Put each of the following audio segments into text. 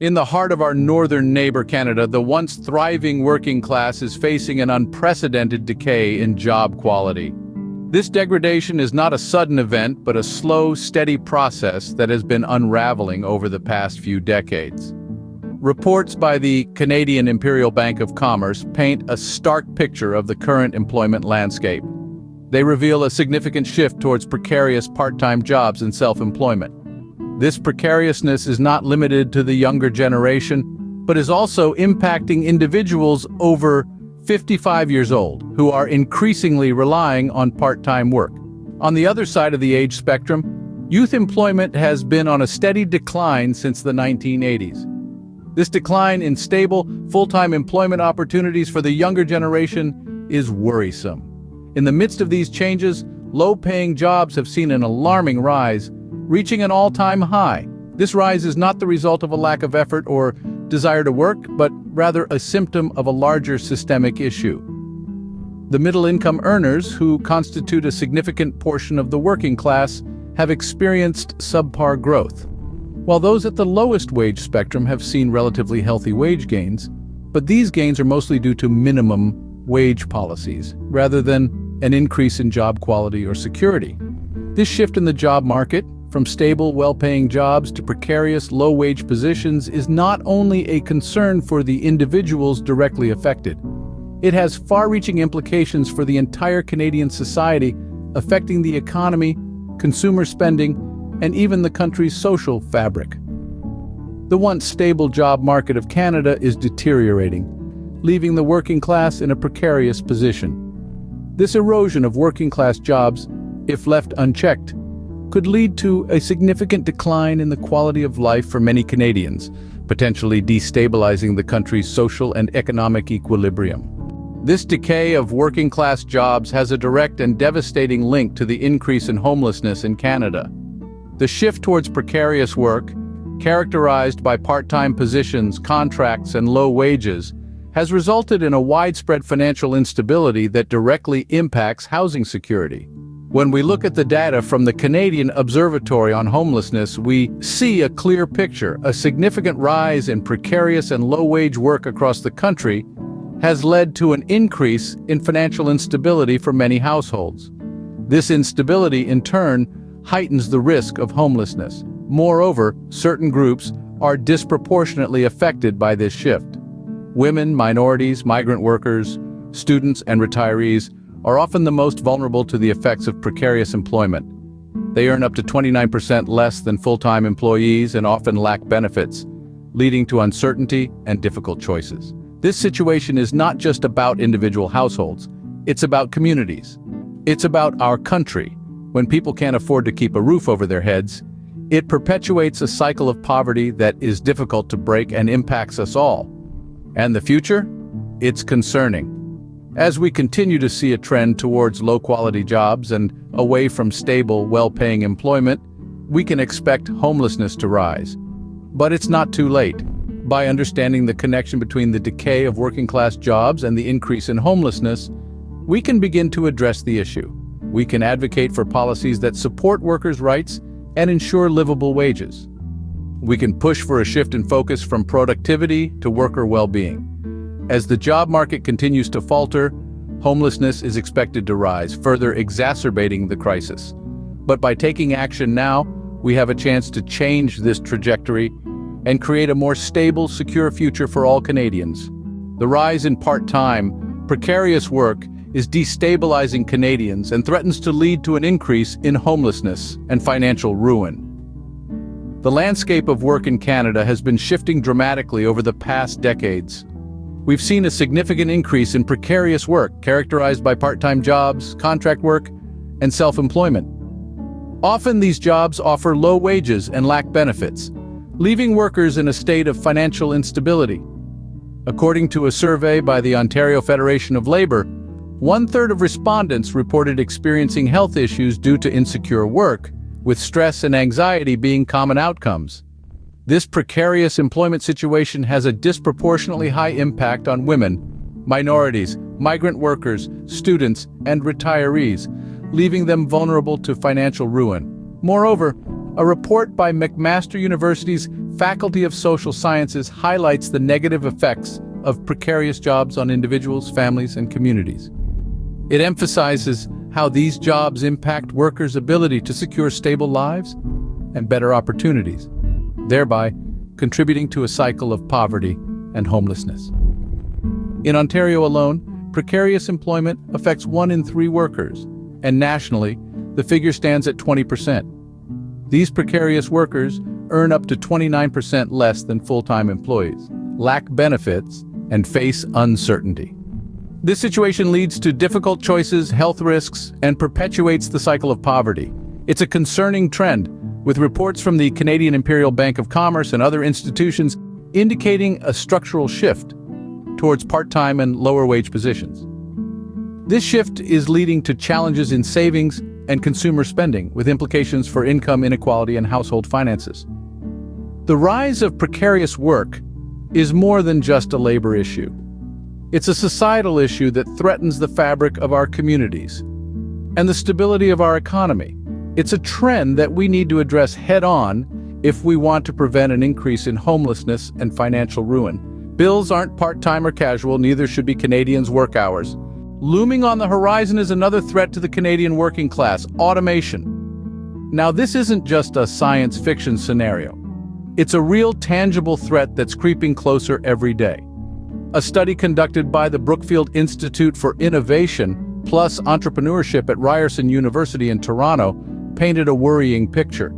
In the heart of our northern neighbor Canada, the once thriving working class is facing an unprecedented decay in job quality. This degradation is not a sudden event, but a slow, steady process that has been unraveling over the past few decades. Reports by the Canadian Imperial Bank of Commerce paint a stark picture of the current employment landscape. They reveal a significant shift towards precarious part-time jobs and self-employment. This precariousness is not limited to the younger generation, but is also impacting individuals over 55 years old, who are increasingly relying on part-time work. On the other side of the age spectrum, youth employment has been on a steady decline since the 1980s. This decline in stable, full-time employment opportunities for the younger generation is worrisome. In the midst of these changes, low-paying jobs have seen an alarming rise, reaching an all-time high. This rise is not the result of a lack of effort or desire to work, but rather a symptom of a larger systemic issue. The middle-income earners, who constitute a significant portion of the working class, have experienced subpar growth, while those at the lowest wage spectrum have seen relatively healthy wage gains, but these gains are mostly due to minimum wage policies, rather than an increase in job quality or security. This shift in the job market, from stable, well-paying jobs to precarious, low-wage positions, is not only a concern for the individuals directly affected. It has far-reaching implications for the entire Canadian society, affecting the economy, consumer spending, and even the country's social fabric. The once stable job market of Canada is deteriorating, leaving the working class in a precarious position. This erosion of working-class jobs, if left unchecked, could lead to a significant decline in the quality of life for many Canadians, potentially destabilizing the country's social and economic equilibrium. This decay of working-class jobs has a direct and devastating link to the increase in homelessness in Canada. The shift towards precarious work, characterized by part-time positions, contracts, and low wages, has resulted in a widespread financial instability that directly impacts housing security. When we look at the data from the Canadian Observatory on Homelessness, we see a clear picture. A significant rise in precarious and low-wage work across the country has led to an increase in financial instability for many households. This instability, in turn, heightens the risk of homelessness. Moreover, certain groups are disproportionately affected by this shift. Women, minorities, migrant workers, students, and retirees are often the most vulnerable to the effects of precarious employment. They earn up to 29% less than full-time employees and often lack benefits, leading to uncertainty and difficult choices. This situation is not just about individual households, it's about communities. It's about our country. When people can't afford to keep a roof over their heads, it perpetuates a cycle of poverty that is difficult to break and impacts us all. And the future? It's concerning. As we continue to see a trend towards low-quality jobs and away from stable, well-paying employment, we can expect homelessness to rise. But it's not too late. By understanding the connection between the decay of working-class jobs and the increase in homelessness, we can begin to address the issue. We can advocate for policies that support workers' rights and ensure livable wages. We can push for a shift in focus from productivity to worker well-being. As the job market continues to falter, homelessness is expected to rise, further exacerbating the crisis. But by taking action now, we have a chance to change this trajectory and create a more stable, secure future for all Canadians. The rise in part-time, precarious work is destabilizing Canadians and threatens to lead to an increase in homelessness and financial ruin. The landscape of work in Canada has been shifting dramatically over the past decades. We've seen a significant increase in precarious work, characterized by part-time jobs, contract work, and self-employment. Often these jobs offer low wages and lack benefits, leaving workers in a state of financial instability. According to a survey by the Ontario Federation of Labour, 1/3 of respondents reported experiencing health issues due to insecure work, with stress and anxiety being common outcomes. This precarious employment situation has a disproportionately high impact on women, minorities, migrant workers, students, and retirees, leaving them vulnerable to financial ruin. Moreover, A report by McMaster University's Faculty of Social Sciences highlights the negative effects of precarious jobs on individuals, families, and communities. It emphasizes how these jobs impact workers' ability to secure stable lives and better opportunities, thereby contributing to a cycle of poverty and homelessness. In Ontario alone, precarious employment affects 1 in 3 workers, and nationally, the figure stands at 20%. These precarious workers earn up to 29% less than full-time employees, lack benefits, and face uncertainty. This situation leads to difficult choices, health risks, and perpetuates the cycle of poverty. It's a concerning trend, with reports from the Canadian Imperial Bank of Commerce and other institutions indicating a structural shift towards part-time and lower-wage positions. This shift is leading to challenges in savings and consumer spending, with implications for income inequality and household finances. The rise of precarious work is more than just a labor issue. It's a societal issue that threatens the fabric of our communities and the stability of our economy. It's a trend that we need to address head-on if we want to prevent an increase in homelessness and financial ruin. Bills aren't part-time or casual, neither should be Canadians' work hours. Looming on the horizon is another threat to the Canadian working class: automation. Now, this isn't just a science fiction scenario. It's a real, tangible threat that's creeping closer every day. A study conducted by the Brookfield Institute for Innovation plus Entrepreneurship at Ryerson University in Toronto painted a worrying picture.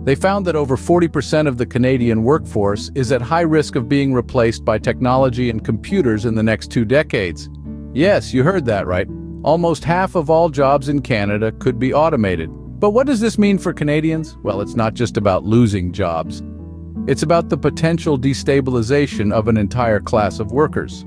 They found that over 40% of the Canadian workforce is at high risk of being replaced by technology and computers in the next 2 decades. Yes, you heard that right. Almost half of all jobs in Canada could be automated. But what does this mean for Canadians? Well, it's not just about losing jobs. It's about the potential destabilization of an entire class of workers.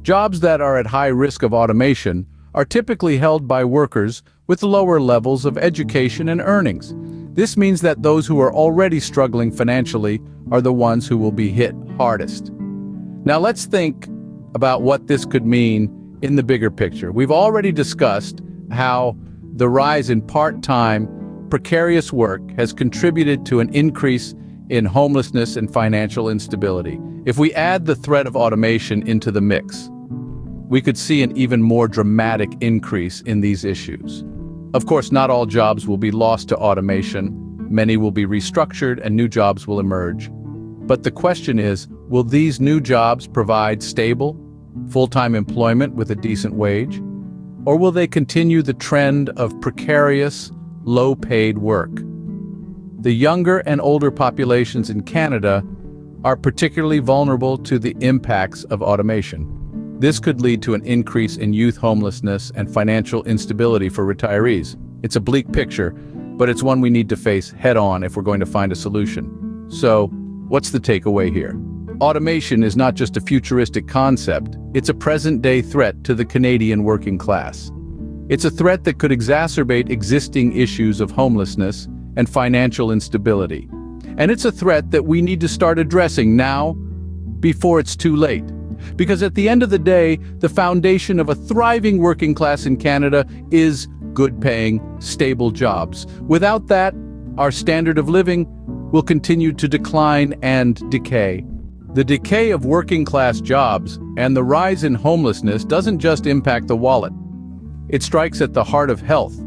Jobs that are at high risk of automation are typically held by workers with lower levels of education and earnings. This means that those who are already struggling financially are the ones who will be hit hardest. Now let's think about what this could mean in the bigger picture. We've already discussed how the rise in part-time, precarious work has contributed to an increase in homelessness and financial instability. If we add the threat of automation into the mix, we could see an even more dramatic increase in these issues. Of course, not all jobs will be lost to automation. Many will be restructured and new jobs will emerge. But the question is, will these new jobs provide stable, full-time employment with a decent wage? Or will they continue the trend of precarious, low-paid work? The younger and older populations in Canada are particularly vulnerable to the impacts of automation. This could lead to an increase in youth homelessness and financial instability for retirees. It's a bleak picture, but it's one we need to face head-on if we're going to find a solution. So, what's the takeaway here? Automation is not just a futuristic concept, it's a present-day threat to the Canadian working class. It's a threat that could exacerbate existing issues of homelessness and financial instability. And it's a threat that we need to start addressing now, before it's too late. Because at the end of the day, the foundation of a thriving working class in Canada is good-paying, stable jobs. Without that, our standard of living will continue to decline and decay. The decay of working-class jobs and the rise in homelessness doesn't just impact the wallet. It strikes at the heart of health,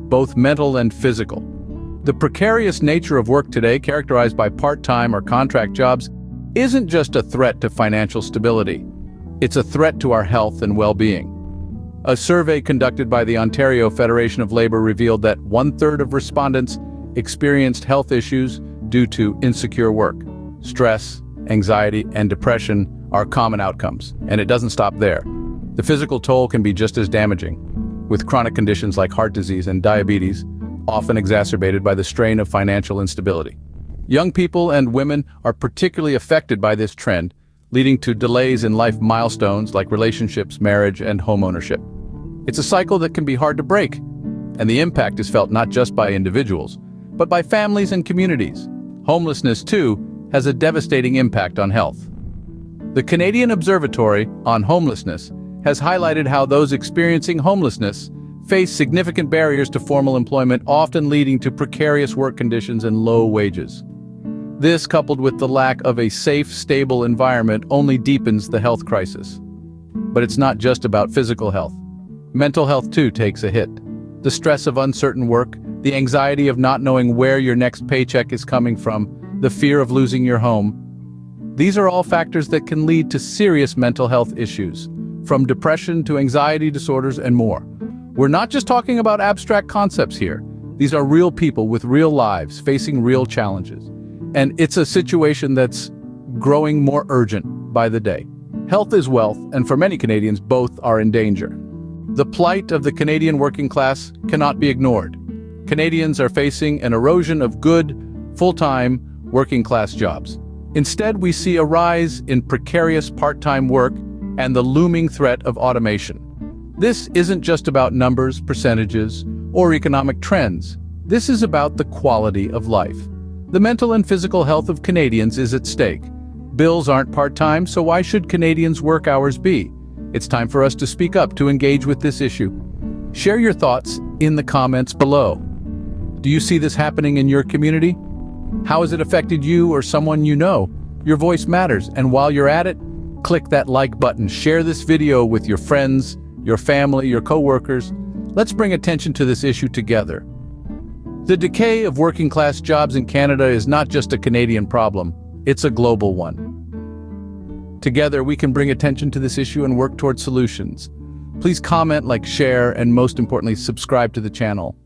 both mental and physical. The precarious nature of work today, characterized by part-time or contract jobs, isn't just a threat to financial stability. It's a threat to our health and well-being. A survey conducted by the Ontario Federation of Labour revealed that 1/3 of respondents experienced health issues due to insecure work. Stress, anxiety, and depression are common outcomes, and it doesn't stop there. The physical toll can be just as damaging, with chronic conditions like heart disease and diabetes often exacerbated by the strain of financial instability. Young people and women are particularly affected by this trend, leading to delays in life milestones like relationships, marriage, and home ownership. It's a cycle that can be hard to break, and the impact is felt not just by individuals, but by families and communities. Homelessness, too, has a devastating impact on health. The Canadian Observatory on Homelessness has highlighted how those experiencing homelessness face significant barriers to formal employment, often leading to precarious work conditions and low wages. This, coupled with the lack of a safe, stable environment, only deepens the health crisis. But it's not just about physical health. Mental health too takes a hit. The stress of uncertain work, the anxiety of not knowing where your next paycheck is coming from, the fear of losing your home. These are all factors that can lead to serious mental health issues, from depression to anxiety disorders and more. We're not just talking about abstract concepts here. These are real people with real lives facing real challenges. And it's a situation that's growing more urgent by the day. Health is wealth, and for many Canadians, both are in danger. The plight of the Canadian working class cannot be ignored. Canadians are facing an erosion of good, full-time, working-class jobs. Instead, we see a rise in precarious part-time work and the looming threat of automation. This isn't just about numbers, percentages, or economic trends. This is about the quality of life. The mental and physical health of Canadians is at stake. Bills aren't part-time, so why should Canadians' work hours be? It's time for us to speak up to engage with this issue. Share your thoughts in the comments below. Do you see this happening in your community? How has it affected you or someone you know? Your voice matters, and while you're at it, click that like button. Share this video with your friends, your family, your co-workers. Let's bring attention to this issue together. The decay of working-class jobs in Canada is not just a Canadian problem, it's a global one. Together, we can bring attention to this issue and work towards solutions. Please comment, like, share, and most importantly, subscribe to the channel.